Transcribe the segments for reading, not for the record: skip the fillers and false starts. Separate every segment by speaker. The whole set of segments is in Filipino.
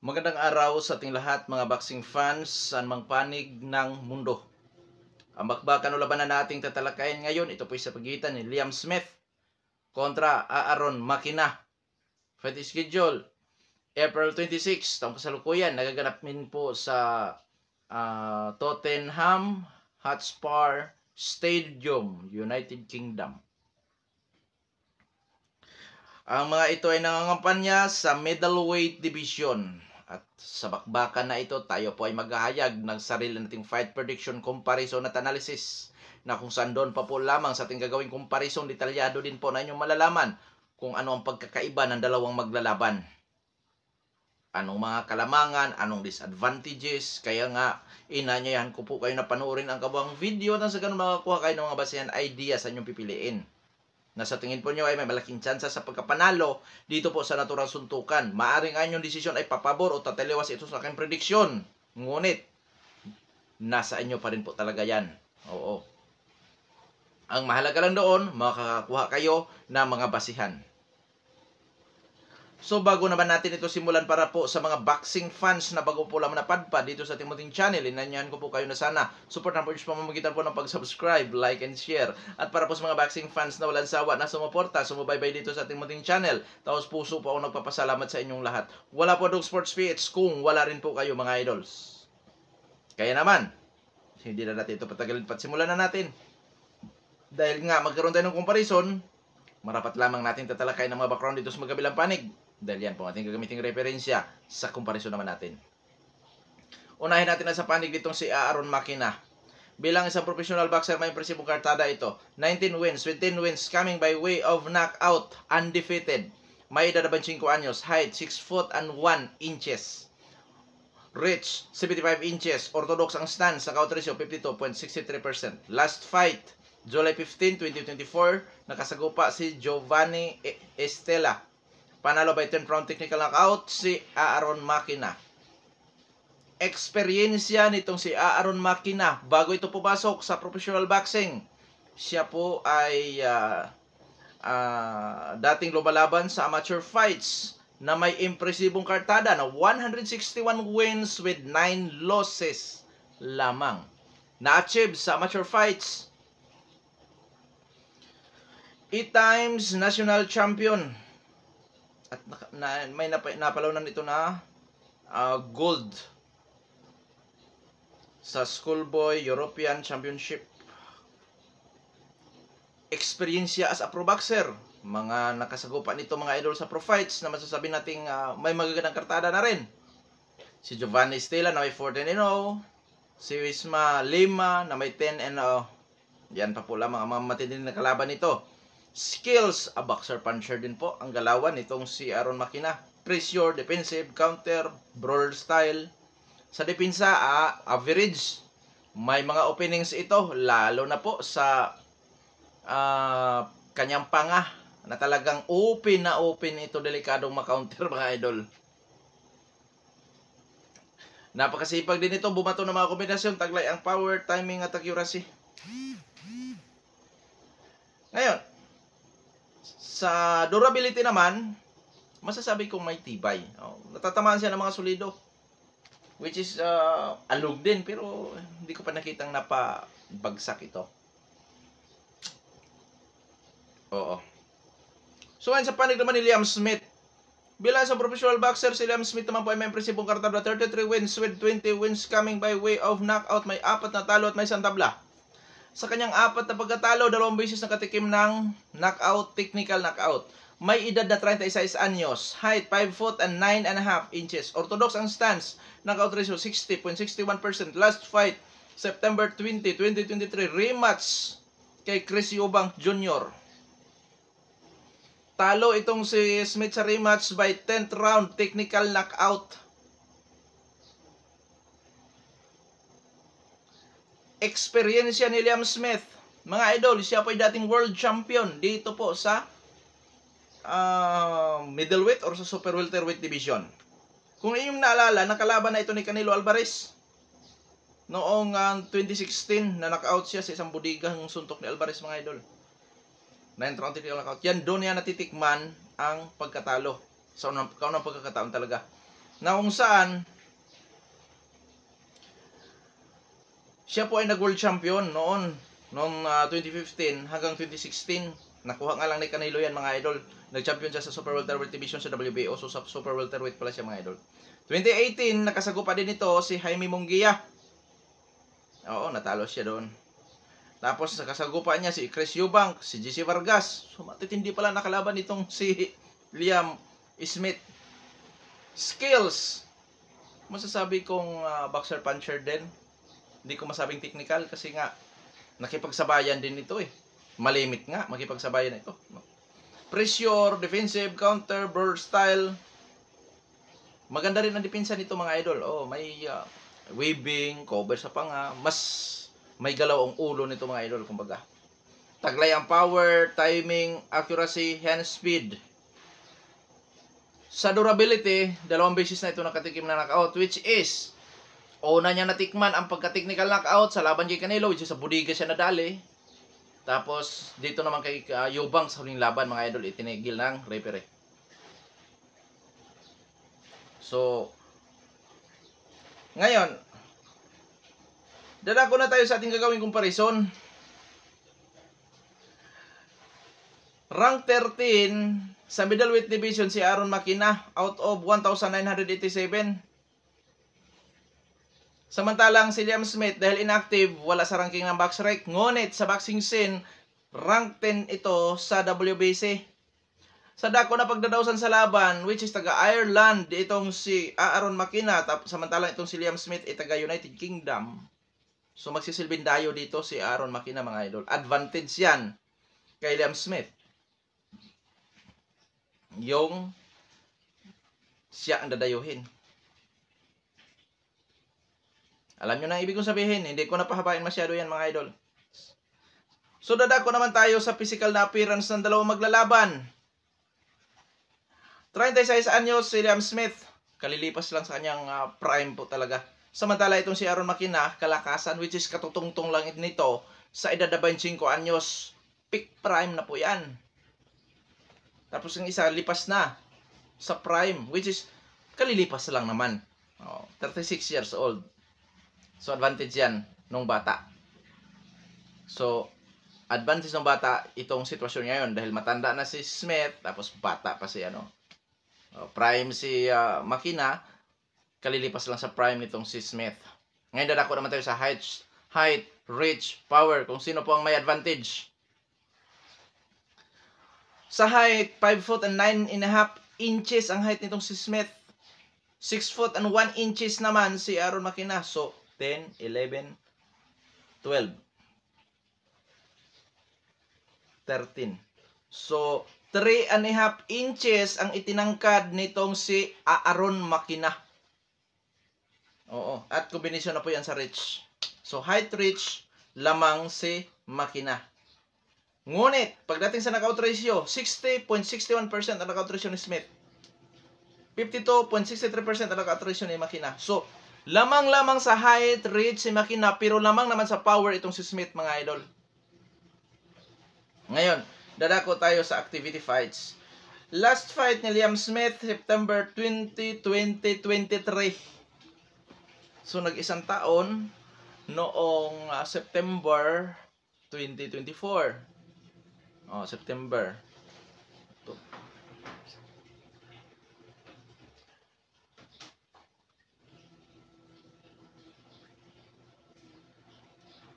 Speaker 1: Magandang araw sa ating lahat mga boxing fans sa anumang panig ng mundo. Ang bakbakan o labanan na ating tatalakayin ngayon, ito po sa pagitan ni Liam Smith kontra Aaron Makina. Fight schedule, April 26, taong kasalukuyan. Nagaganap din po sa Tottenham Hotspur Stadium, United Kingdom. Ang mga ito ay nangangampanya sa middleweight division. At sa bakbakan na ito, tayo po ay maghahayag ng sarili nating fight prediction, comparison at analysis na kung saan doon pa po lamang sa ating gagawing comparison, detalyado din po na inyong malalaman kung ano ang pagkakaiba ng dalawang maglalaban. Anong mga kalamangan, anong disadvantages. Kaya nga, inanyayahan ko po kayo na panoorin ang kabuang video nang sa ganun makakuha kayo ng mga basehan idea sa inyong pipiliin. Na sa tingin po nyo ay may malaking tsansa sa pagkapanalo dito po sa naturang suntukan. Maaring ang inyong desisyon ay papabor o tataliwas ito sa aking prediksyon. Ngunit, nasa inyo pa rin po talaga yan. Oo. Ang mahalaga lang doon, makakakuha kayo ng mga basihan. So bago naman natin ito simulan, para po sa mga boxing fans na bago po lamang napadpad dito sa ating munting channel, inanyahan ko po kayo na sana supportan po sa pamamagitan po ng pag-subscribe, like, and share. At para po sa mga boxing fans na walang sawa na sumuporta, sumubaybay dito sa ating munting channel, taos puso po ako nagpapasalamat sa inyong lahat. Wala po dong sports PH kung wala rin po kayo mga idols. Kaya naman, hindi na natin ito patagalin, simulan na natin. Dahil nga magkaroon tayo ng comparison, marapat lamang natin tatalakay ng mga background dito sa magkabilang panig. Dahil yan po ating gagamiting referensya sa comparison naman natin. Unahin natin na sa panig ditong si Aaron Makina. Bilang isang professional boxer, may impresibong kartada ito. 19 wins with 10 wins coming by way of knockout, undefeated. May edad 25 anyos, height 6 foot and 1 inches. Reach 75 inches, orthodox ang stance, knockout ratio 52.63%. Last fight, July 15, 2024, nakasagupa si Giovanni Estela. Panalo by 10 round technical knockout si Aaron Makina. Eksperyensya nitong si Aaron Makina bago ito pumasok sa professional boxing. Siya po ay dating lumalaban sa amateur fights na may impresibong kartada na 161 wins with 9 losses lamang. Na-achieve sa amateur fights. 8 times national champion. At may napalaw nito na gold sa Schoolboy European Championship. Eksperyensya as a pro boxer. Mga nakasagupa nito mga idol sa pro fights na masasabi nating may magagandang kartada na rin. Si Giovanni Estela na may 14-0. Si Wisma Lima na may 10-0. Yan pa po lamang ang mga matinding na kalaban nito. Skills, a boxer puncher din po ang galawan nitong si Aaron Makina. Pressure, defensive, counter, brawler style. Sa depensa, average. May mga openings ito, lalo na po sa kanyang panga na talagang open na open ito, delikadong makounter mga idol. Napakasipag din ito, bumato ng mga kombinasyon, taglay ang power, timing at accuracy. Ngayon, sa durability naman, masasabi kong may tibay. Natatamaan siya ng mga solido. Which is alug din, pero hindi ko pa nakitang napabagsak ito. Oo. So, sa panig naman ni Liam Smith. Bilang sa professional boxer, si Liam Smith naman po ay may impresibong kartada. 33 wins with 20 wins coming by way of knockout. May 4 na talo at may 1 tabla. Sa kanyang 4 na pagkatalo, 2 beses nakatikim ng knockout, technical knockout. May edad na 36 anyos, height 5 foot and 9.5 inches. Orthodox ang stance, knockout ratio 60.61%. Last fight, September 20, 2023, rematch kay Chris Eubank Jr. Talo itong si Smith sa rematch by 10th round, technical knockout. Eksperyensya ni Liam Smith, mga idol, siya po ay dating world champion dito po sa middleweight or sa super welterweight division. Kung inyong naalala, nakalaban na ito ni Canelo Alvarez noong 2016 na knockout siya sa isang budigang suntok ni Alvarez mga idol. 9 round knockout. Yan, doon yan natitikman ang pagkatalo. Sa unang pagkakataon talaga. na kung saan siya po ay nag-world champion noong 2015 hanggang 2016. Nakuha nga lang ni Canelo yan, mga idol. Nag-champion siya sa Super Welterweight Division sa WBO. So sa Super Welterweight pala siya, mga idol. 2018, nakasagupa din ito si Jaime Munguia. Oo, natalo siya doon. Tapos nakasagupa niya si Chris Eubank, si JC Vargas. So matitindi pala nakalaban itong si Liam Smith. Skills. Masasabi kong boxer puncher din. Hindi ko masabing technical kasi nga nakipagsabayan din ito eh. Malimit nga makipagsabayan ito. Pressure, defensive, counter, burst style. Maganda rin ang depensa nito, mga idol. Oh, may waving, cover sa panga. Mas may galaw ang ulo nito, mga idol, kumbaga. Taglay ang power, timing, accuracy, hand speed. Sa durability, 2 beses na ito nakatikim na knockout, which is una niya natikman ang pagka-technical knockout sa laban kay Canelo, which is sa budiga siya nadali. Tapos, dito naman kay Eubank sa huling laban, mga idol, itinigil ng referee. So, ngayon, dadako na tayo sa ating gagawing comparison. Rank 13 sa middleweight division si Aaron Makina out of 1,987. Samantalang si Liam Smith dahil inactive, wala sa ranking ng BoxRec. Ngunit sa boxing scene, rank 10 ito sa WBC. Sa dako na pagdadawsan sa laban, which is taga Ireland, itong si Aaron Makina, samantalang itong si Liam Smith ay taga United Kingdom. So magsisilbing dayo dito si Aaron Makina, mga idol. Advantage yan kay Liam Smith. Yung siya ang dadayuhin. Alam nyo na ibig kong sabihin, hindi ko napahabain masyado yan, mga idol. So dadako naman tayo sa physical na appearance ng dalawang maglalaban. 36 anyos si Liam Smith. Kalilipas lang sa kanyang prime po talaga. Samantala itong si Aaron Makina, kalakasan, which is katutungtong lang nito sa edad na 25 anyos. Peak prime na po yan. Tapos yung isa, lipas na sa prime, which is kalilipas lang naman. 36 years old. So advantage yan nung bata. So advantage ng bata itong sitwasyon ngayon dahil matanda na si Smith, tapos bata pa si prime si Makina, kalilipas lang sa prime nitong si Smith. Ngayon dadako naman tayo sa height, reach, power, kung sino po ang may advantage. Sa height, 5 foot and 9.5 inches ang height nitong si Smith. 6 foot and 1 inches naman si Aaron Makina. So 10, 11, 12, 13. So 3.5 inches ang itinangkad nitong si Aaron Makina. Oo, at kombinasyon na po yan sa reach. So height, reach, lamang si Makina. Ngunit, pagdating sa knockout ratio, 60.61% ang knockout ratio ni Smith. 52.63% ang knockout ratio ni Makina. So, lamang-lamang sa height, reach si Makina, pero lamang naman sa power itong si Smith, mga idol. Ngayon, dadako tayo sa activity fights. Last fight ni Liam Smith, September 20, 2023. So, nag-isang taon noong September 2024. September. Ito.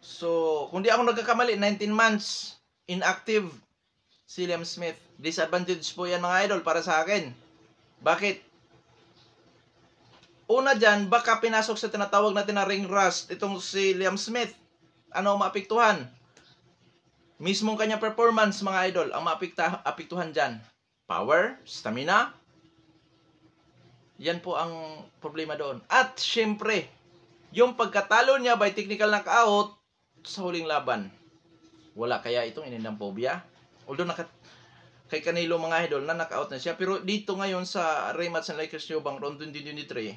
Speaker 1: So, kung di ako nagkakamali, 19 months inactive si Liam Smith. Disadvantage po yan, mga idol, para sa akin. Bakit? Una dyan, baka pinasok sa tinatawag natin na ring rust itong si Liam Smith. Ano ang maapektuhan? Mismong kanya performance, mga idol, ang maapektuhan dyan. Power, stamina. Yan po ang problema doon. At syempre, yung pagkatalo niya by technical knockout sa huling laban. Wala kaya itong inindang phobia. Although kay Canelo, mga idol, na knockout na siya. Pero dito ngayon sa rematch ng Lakers Eubank round 2023,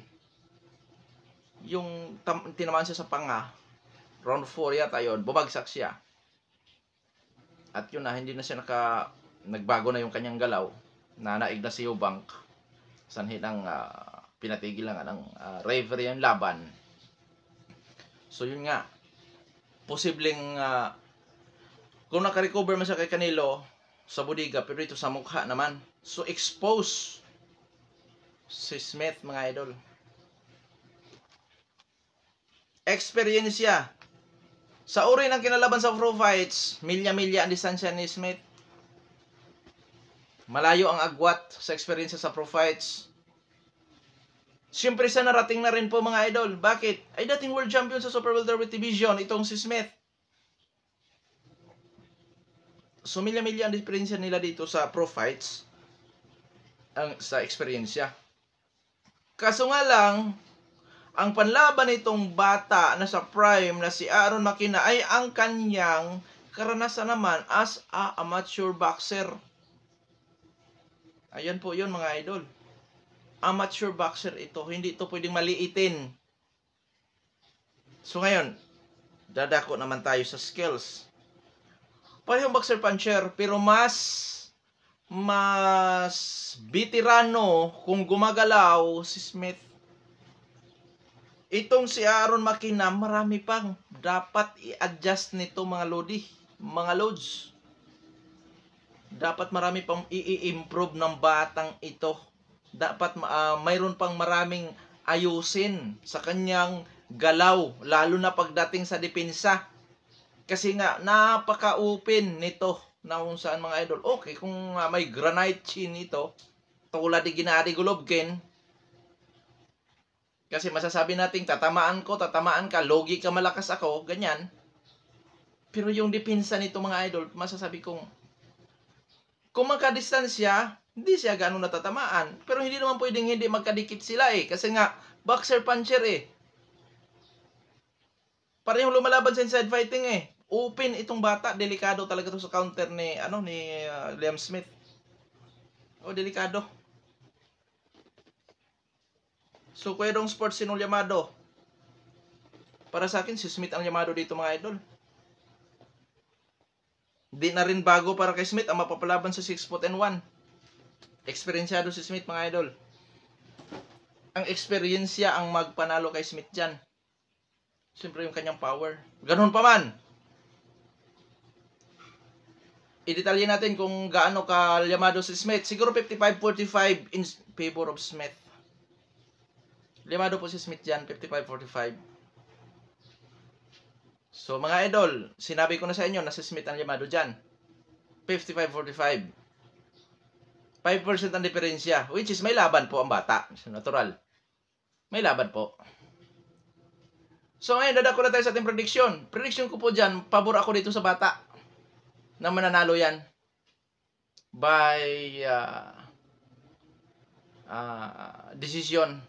Speaker 1: yung tinamaan siya sa panga, round 4 yata yun, bumagsak siya. At yun na, hindi na siya nagbago na yung kanyang galaw. Nanaig na si Eubank. Sanhi ng pinatigil lang ng referee ang laban. So yun nga, posibleng kung naka-recover man siya kay Canelo sa budiga, pero ito sa mukha naman. So expose si Smith, mga idol. Experience siya. Sa uri ng kinalaban sa pro fights, milya-milya ang distansya ni Smith. Malayo ang agwat sa experience sa pro fights. Siyempre sa narating na rin po, mga idol. Bakit? Ay dating world champion sa Super Welterweight Division, itong si Smith. So milya-milya ang diferensya nila dito sa pro fights sa experience. Kaso nga lang, ang panlaban nitong bata na sa prime na si Aaron McKenna ay ang kanyang karanasan naman as a amateur boxer. Ayan po yun, mga idol. Amateur boxer ito. Hindi ito pwedeng maliitin. So ngayon, dadako naman tayo sa skills. Parehong boxer puncher, pero mas veterano kung gumagalaw si Smith. Itong si Aaron McKenna, marami pang dapat i-adjust nito, mga lodi, mga loads. Dapat marami pang i-improve ng batang ito. Dapat mayroon pang maraming ayusin sa kanyang galaw, lalo na pagdating sa depensa. Kasi nga, napaka-open nito na kung saan, mga idol. Okay, kung may granite chin ito, tulad ni Gennady Golovkin, kasi masasabi natin, tatamaan ka, logi ka, malakas ako, ganyan. Pero yung depensa nito, mga idol, masasabi kong, kung magkadistansya, hindi siya gano'ng natatamaan. Pero hindi naman pwedeng hindi magkadikit sila kasi nga, boxer puncher Parehong lumalaban sa inside fighting Open itong bata, delikado talaga to sa counter ni Liam Smith. Delikado. So, Kuya Dong Sports, sinong Yamado? Para sa akin, si Smith ang Yamado dito, mga idol. Di na rin bago para kay Smith ang mapapalaban sa 6'1". Eksperyensyado si Smith, mga idol. Ang eksperyensya ang magpanalo kay Smith dyan. Siyempre yung kanyang power. Ganun pa man. I-detalye natin kung gaano ka Yamado si Smith. Siguro 55-45 in favor of Smith. Limado po si Smith dyan, 55-45. So, mga idol, sinabi ko na sa inyo na si Smith ang limado dyan. 55-45. 5% ang diferensya, which is may laban po ang bata. So, natural. May laban po. So, ngayon, dadako na tayo sa ating prediction. Prediction ko po dyan, pabor ako dito sa bata na mananalo yan by decision.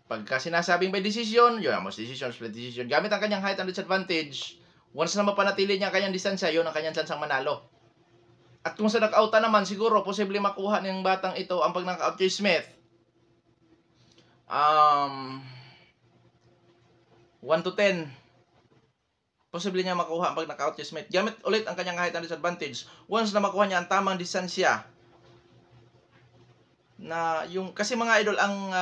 Speaker 1: Pagka sinasabing by decision, yun ang most decision, split decision. Gamit ang kanyang height and disadvantage, once na mapanatili niya ang kanyang distansya, yun ang kanyang sansang manalo. At kung sa knockouta naman, siguro, posible makuha ng batang ito ang pag-knockout kay Smith. 1 to 10. Posible niya makuha ang pag-knockout kay Smith. Gamit ulit ang kanyang height and disadvantage. Once na makuha niya ang tamang distansya, na yung kasi, mga idol, ang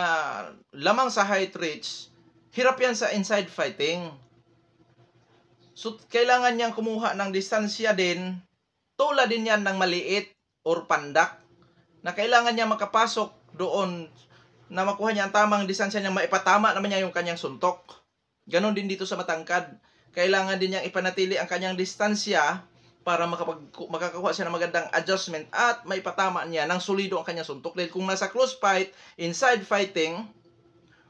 Speaker 1: lamang sa height reach, hirap yan sa inside fighting. So kailangan niyang kumuha ng distansya din, tulad din yan ng maliit or pandak, na kailangan niya makapasok doon na makuha niya ang tamang distansya niya, maipatama naman niya yung kanyang suntok. Ganon din dito sa matangkad. Kailangan din niyang ipanatili ang kanyang distansya para makakakuha siya ng magandang adjustment at maipatama niya ng solido ang kanyang suntok. Dahil kung nasa close fight, inside fighting,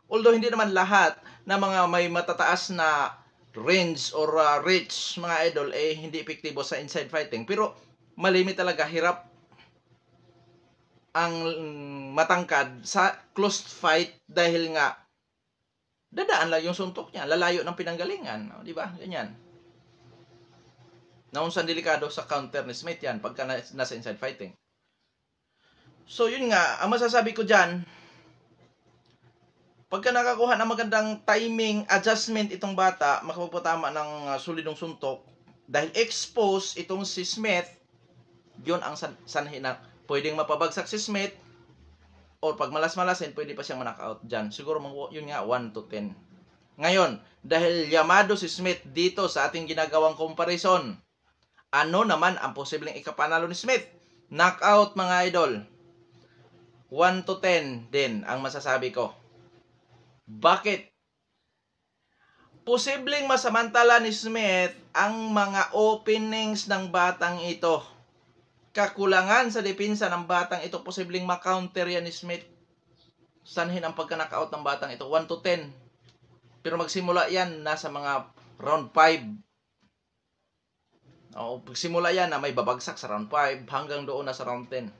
Speaker 1: although hindi naman lahat na mga may matataas na range or reach, mga idol, hindi epektibo sa inside fighting. Pero malimit talaga, hirap ang matangkad sa close fight dahil nga dadaan lang yung suntok niya, lalayo ng pinanggalingan. Di ba? Ganyan. Naunsan delikado sa counter ni Smith yan pagka nasa inside fighting. So yun nga, ang masasabi ko dyan, pagka nakakuha ng magandang timing adjustment itong bata, makapagpatama ng solidong suntok, dahil expose itong si Smith, yun ang sanhi na pwedeng mapabagsak si Smith, or pag malas-malasin, pwede pa siyang ma-knockout dyan. Siguro yun nga, 1 to 10. Ngayon, dahil yamado si Smith dito sa ating ginagawang comparison, ano naman ang posibleng ikapanalo ni Smith? Knockout, mga idol. 1 to 10 din ang masasabi ko. Bakit? Posibleng masamantala ni Smith ang mga openings ng batang ito. Kakulangan sa depensa ng batang ito, posibleng makounter yan ni Smith. Sanhin ang pagka-knockout ng batang ito, 1 to 10. Pero magsimula yan nasa mga round 5. O, pagsimula yan na may babagsak sa round 5 hanggang doon na sa round 10.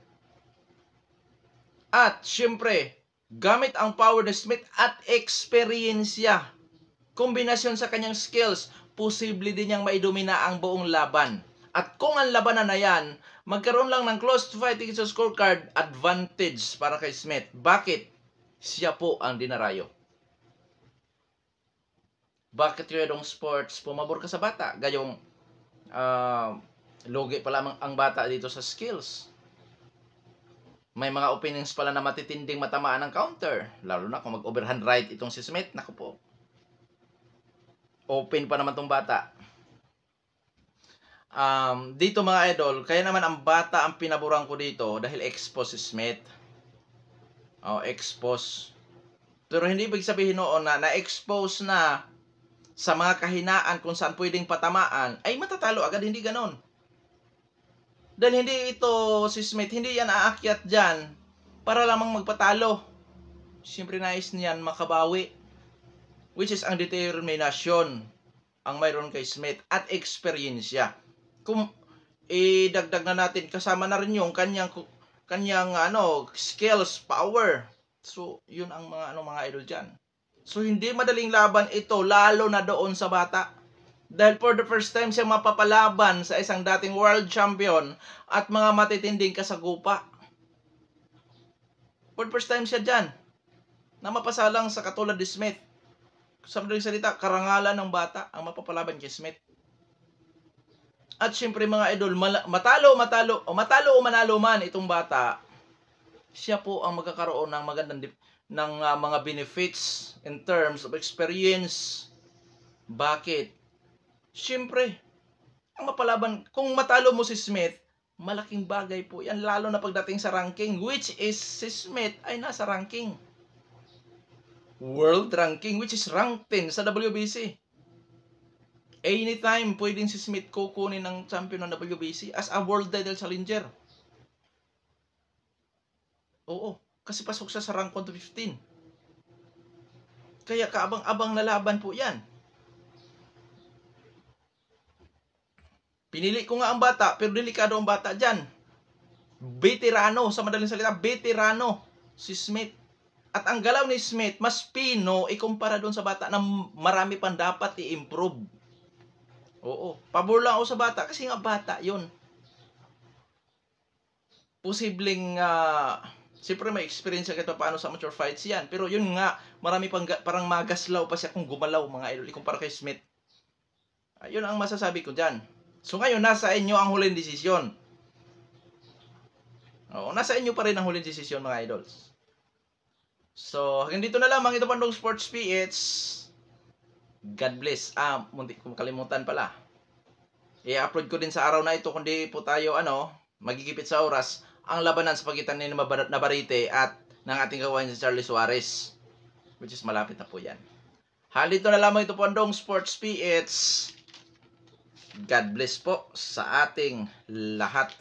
Speaker 1: At syempre, gamit ang power ni Smith at eksperyensya, kombinasyon sa kanyang skills, posible din niyang maidomina ang buong laban. At kung ang labanan na yan, magkaroon lang ng close fighting sa scorecard, advantage para kay Smith. Bakit? Siya po ang dinarayo. Bakit Yodong Sports pumabor ka sa bata? Gayong lugi pa lamang ang bata dito sa skills. May mga openings pala na matitinding matamaan ng counter. Lalo na kung mag-overhand right itong si Smith. Naku po. Open pa naman tong bata. Dito mga idol, kaya naman ang bata ang pinaboran ko dito dahil expose si Smith. Expose. Pero hindi ibig sabihin noon na na-expose na sa mga kahinaan kung saan pwedeng patamaan, ay matatalo agad. Hindi ganon. Dahil hindi ito, si Smith, hindi yan aakyat dyan para lamang magpatalo. Siyempre nais niyan makabawi. Which is ang determinasyon ang mayroon kay Smith at experience. Kung idagdag na natin, kasama na rin yung kanyang skills, power. So, yun ang mga idol dyan. So, hindi madaling laban ito, lalo na doon sa bata. Dahil for the first time siya mapapalaban sa isang dating world champion at mga matitinding kasagupa. For the first time siya dyan na mapasalang sa katulad ni Smith. Sa madaling salita, karangalan ng bata ang mapapalaban kay Smith. At syempre mga idol, matalo o manalo man itong bata, siya po ang magkakaroon ng magandang mga benefits in terms of experience. Bakit? Syempre, ang mapalaban, kung matalo mo si Smith, malaking bagay po yan, lalo na pagdating sa ranking, which is si Smith ay nasa ranking. World ranking, which is rank 10 sa WBC. Anytime, pwedeng si Smith kukunin ng champion ng WBC as a world title challenger. Oo, kasi pasok siya sa rank 1 to 15. Kaya kaabang-abang na laban po yan. Pinili ko nga ang bata, pero delikado ang bata dyan. Veterano, sa madaling salita, veterano si Smith. At ang galaw ni Smith, mas pino ikumpara doon sa bata na marami pang dapat i-improve. Oo, pabor lang ako sa bata kasi nga bata yun. Posibleng, siyempre may experience ka paano sa amateur fights yan. Pero yun nga, marami pang, parang magaslaw pa siya kung gumalaw mga idol, ikumpara kay Smith. Yun ang masasabi ko dyan. So ngayon, nasa inyo ang huling desisyon. Oo, nasa inyo pa rin ang huling desisyon mga idols. So, hanggang dito na lamang. Ito Pandong Sports PH. God bless. Muntik kong kalimutan pala. I-upload ko din sa araw na ito, kundi po tayo, magigipit sa oras, ang labanan sa pagitan ni Navarrete at ng ating kawan si Charlie Suarez. Which is malapit na po yan. Hanggang dito na lamang. Ito Pandong Sports PH. God bless po sa ating lahat.